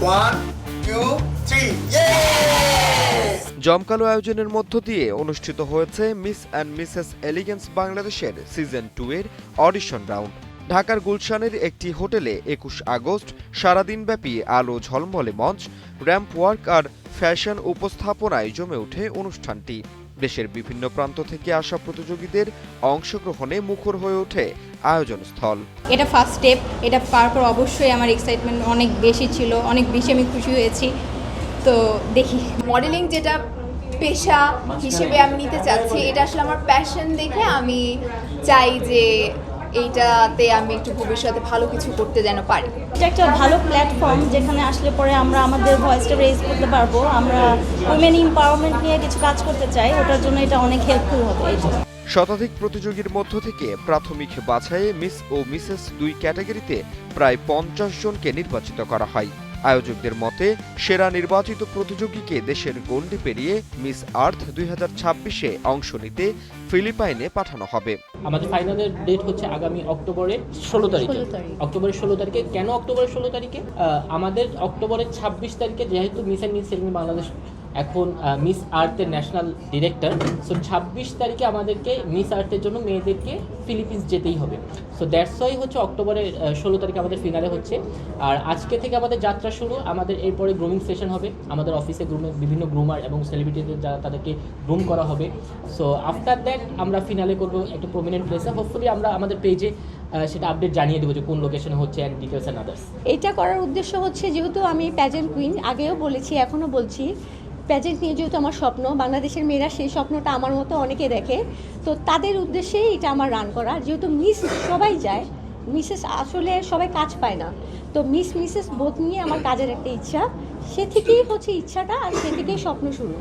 1, 2, 3, জমকালো আয়োজনের মধ্য দিয়ে অনুষ্ঠিত হয়েছে মিস অ্যান্ড মিসেস এলিগেন্স বাংলাদেশের সিজন 2 এর অডিশন রাউন্ড। ঢাকার গুলশানের একটি হোটেলে ২১ আগস্ট সারাদিনব্যাপী আলো ঝলমলে মঞ্চ, র্যাম্প ওয়ার্ক আর ফ্যাশন উপস্থাপনায় জমে ওঠে অনুষ্ঠানটি। দেশের বিভিন্ন প্রান্ত থেকে আসা প্রতিযোগীদের অংশগ্রহণে মুখর হয়ে ওঠে আয়োজন স্থল। এটা ফার্স্ট স্টেপ, এটা পাওয়ার পর অবশ্যই আমার এক্সাইটমেন্ট অনেক বেশি ছিল, অনেক বেশি আমি খুশি হয়েছি। তো দেখি, মডেলিং যেটা পেশা হিসেবে আমি নিতে চাচ্ছি, এটা আসলে আমার প্যাশন দেখে আমি চাই যে এইটাতে আমি একটু ভবিষ্যতে ভালো কিছু করতে যেন পারি। এটা একটা ভালো প্ল্যাটফর্ম যেখানে আসলে পরে আমরা আমাদের ভয়েসটা রেজ করতে পারবো। আমরা উইমেন এম্পাওয়ারমেন্ট নিয়ে কিছু কাজ করতে চাই, ওটার জন্য এটা অনেক হেল্পফুল হবে। শতাধিক প্রতিযোগীর মধ্য থেকে প্রাথমিক বাছাইয়ে মিস ও মিসেস ২ ক্যাটাগরিতে প্রায় ৫০ জনকে নির্বাচিত করা হয়। আয়োজকদের মতে সেরা নির্বাচিত প্রতিযোগীকে দেশের গণ্ডি পেরিয়ে মিস আর্থ ২০২৬-এ অংশ নিতে ফিলিপাইনে পাঠানো হবে। আমাদের ফাইনালের ডেট হচ্ছে আগামী অক্টোবরের ১৬ তারিখে। অক্টোবরের ১৬ তারিখে কেন অক্টোবরের ১৬ তারিখে? আমাদের অক্টোবরের ২৬ তারিখে যেহেতু miss and miss elegance Bangladesh এখন মিস আর্থের ন্যাশনাল ডিরেক্টর, সো ২৬ তারিখে আমাদেরকে মিস আর্থের জন্য মেয়েদেরকে ফিলিপিন্স যেতেই হবে। সো দ্যাটস ওয়াই হচ্ছে অক্টোবরের ১৬ তারিখে আমাদের ফিনালে হচ্ছে। আর আজকে থেকে আমাদের যাত্রা শুরু। আমাদের এরপরে গ্রুমিং সেশন হবে। আমাদের অফিসে বিভিন্ন গ্রুমার এবং সেলিব্রিটিদের যারা তাদেরকে গ্রুম করা হবে। সো আফটার দ্যাট আমরা ফিনালে করবো একটা প্রমিনেন্ট প্লেসে। হোপফুলি আমরা আমাদের পেজে সেটা আপডেট জানিয়ে দেবো যে কোন লোকেশনে হচ্ছে অ্যান্ড ডিটেলস অ্যান্ড আদার্স। এটা করার উদ্দেশ্য হচ্ছে, যেহেতু আমি প্যাজেন্ট কুইন, আগেও বলেছি এখনও বলছি, প্যাজেন্ট নিয়ে যেহেতু আমার স্বপ্ন, বাংলাদেশের মেয়েরা সেই স্বপ্নটা আমার মতো অনেকে দেখে, তো তাদের উদ্দেশ্যেই এটা আমার রান করা। যেহেতু মিস সবাই যায়, মিসেস আসলে সবাই কাজ পায় না, তো মিসেস বোধ নিয়ে আমার কাজের একটা ইচ্ছা, সে থেকেই হচ্ছে ইচ্ছাটা, আর সে থেকেই স্বপ্ন শুরু।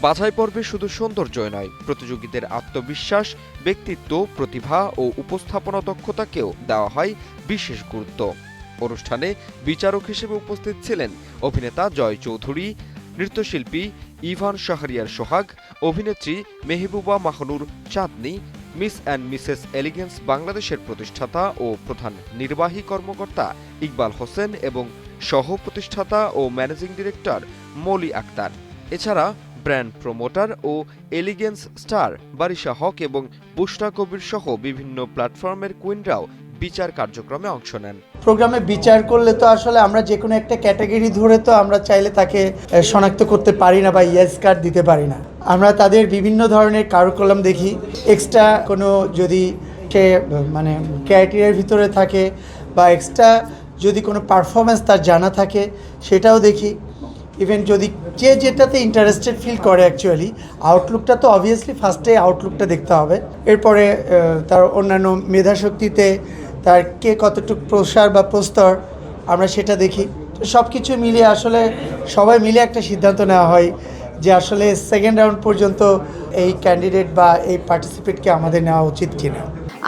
বাছাই পর্বে শুধু সৌন্দর্যই নয়, প্রতিযোগীদের আত্মবিশ্বাস, ব্যক্তিত্ব, প্রতিভা ও উপস্থাপনা দক্ষতাকেও দেওয়া হয় বিশেষ গুরুত্ব। অনুষ্ঠানে বিচারক হিসেবে উপস্থিত ছিলেন অভিনেতা জয় চৌধুরী, নৃত্যশিল্পী ইভান শাহরিয়ার সোহাগ, অভিনেত্রী মেহবুবা মাহনুর চাঁদনী, মিস অ্যান্ড মিসেস এলিগেন্স বাংলাদেশের প্রতিষ্ঠাতা ও প্রধান নির্বাহী কর্মকর্তা ইকবাল হোসেন এবং সহ প্রতিষ্ঠাতা ও ম্যানেজিং ডিরেক্টর মলি আক্তার। এছাড়া ব্র্যান্ড প্রমোটার ও এলিগেন্স স্টার বারিশা হক এবং বুশরা কবির সহ বিভিন্ন প্ল্যাটফর্মের কুইনরাও বিচার কার্যক্রমে অংশ নেন। প্রোগ্রামে বিচার করলে তো আসলে আমরা যে কোনো একটা ক্যাটাগরি ধরে তো আমরা চাইলে তাকে শনাক্ত করতে পারি না বা ইয়েস কার্ড দিতে পারি না। আমরা তাদের বিভিন্ন ধরনের কারিকুলাম দেখি, এক্সট্রা কোনো যদি সে মানে ক্রাইটেরিয়ার ভিতরে থাকে বা এক্সট্রা যদি কোনো পারফরমেন্স তার জানা থাকে সেটাও দেখি। ইভেন যদি যে যেটাতে ইন্টারেস্টেড ফিল করে, অ্যাকচুয়ালি আউটলুকটা তো অবভিয়াসলি ফার্স্টে আউটলুকটা দেখতে হবে, এরপরে তার অন্যান্য মেধাশক্তিতে তার কে কতটুকু প্রসার বা প্রস্তর আমরা সেটা দেখি। তো সব কিছু মিলিয়ে আসলে সবাই মিলে একটা সিদ্ধান্ত নেওয়া হয় যে আসলে সেকেন্ড রাউন্ড পর্যন্ত এই ক্যান্ডিডেট বা এই পার্টিসিপেটকে আমাদের নেওয়া উচিত কিনা।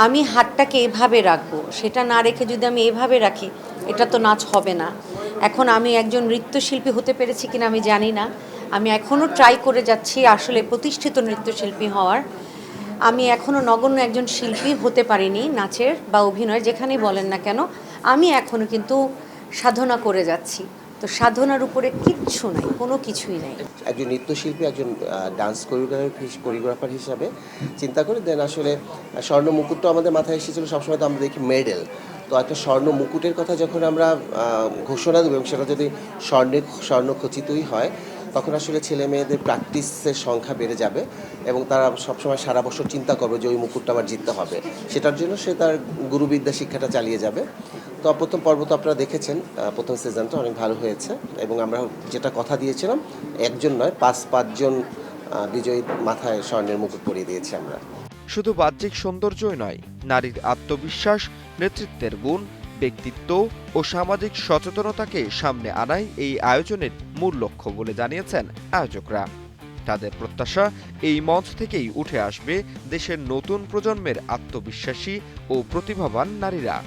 আমি হাতটাকে এভাবে রাখবো, সেটা না রেখে যদি আমি এভাবে রাখি, এটা তো নাচ হবে না। এখন আমি একজন নৃত্যশিল্পী হতে পেরেছি কিনা আমি জানি না, আমি এখনও ট্রাই করে যাচ্ছি আসলে প্রতিষ্ঠিত নৃত্যশিল্পী হওয়ার। আমি এখনও নগণ্য একজন শিল্পী হতে পারিনি নাচের বা অভিনয়ের, যেখানেই বলেন না কেন। আমি এখনও কিন্তু সাধনা করে যাচ্ছি, তো সাধনার উপরে কিচ্ছু নাই, কোনো কিছুই নাই। একজন নৃত্যশিল্পী, একজন ডান্স কোরিওগ্রাফার হিসাবে চিন্তা করে দেন আসলে স্বর্ণ মুকুটটা আমাদের মাথায় এসেছিলো সবসময়, তো আমরা দেখি মেডেল, তো একটা স্বর্ণ মুকুটের কথা যখন আমরা ঘোষণা দেবো এবং সেটা যদি স্বর্ণ খচিতই হয়, তখন আসলে ছেলে মেয়েদের প্র্যাকটিসের সংখ্যা বেড়ে যাবে এবং তারা সবসময় সারা বছর চিন্তা করবে যে ওই মুকুটটা আবার জিততে হবে। সেটার জন্য সে তার গুরুবিদ্যা শিক্ষাটা চালিয়ে যাবে। তো প্রথম পর্ব তো আপনারা দেখেছেন, প্রথম সিজনটা অনেক ভালো হয়েছে এবং আমরা যেটা কথা দিয়েছিলাম একজন নয় ৫জন বিজয়ী মাথায় স্বর্ণের মুকুট পরিয়ে দিয়েছি আমরা। শুধু বাহ্যিক সৌন্দর্যই নয়, নারীর আত্মবিশ্বাস, নেতৃত্বের গুণ, ব্যক্তিত্ব ও সামাজিক সচেতনতাকে সামনে আনাই এই আয়োজনের মূল লক্ষ্য বলে জানিয়েছেন আয়োজকরা। তাদের প্রত্যাশা, এই মঞ্চ থেকেই উঠে আসবে দেশের নতুন প্রজন্মের আত্মবিশ্বাসী ও প্রতিভাবান নারীরা।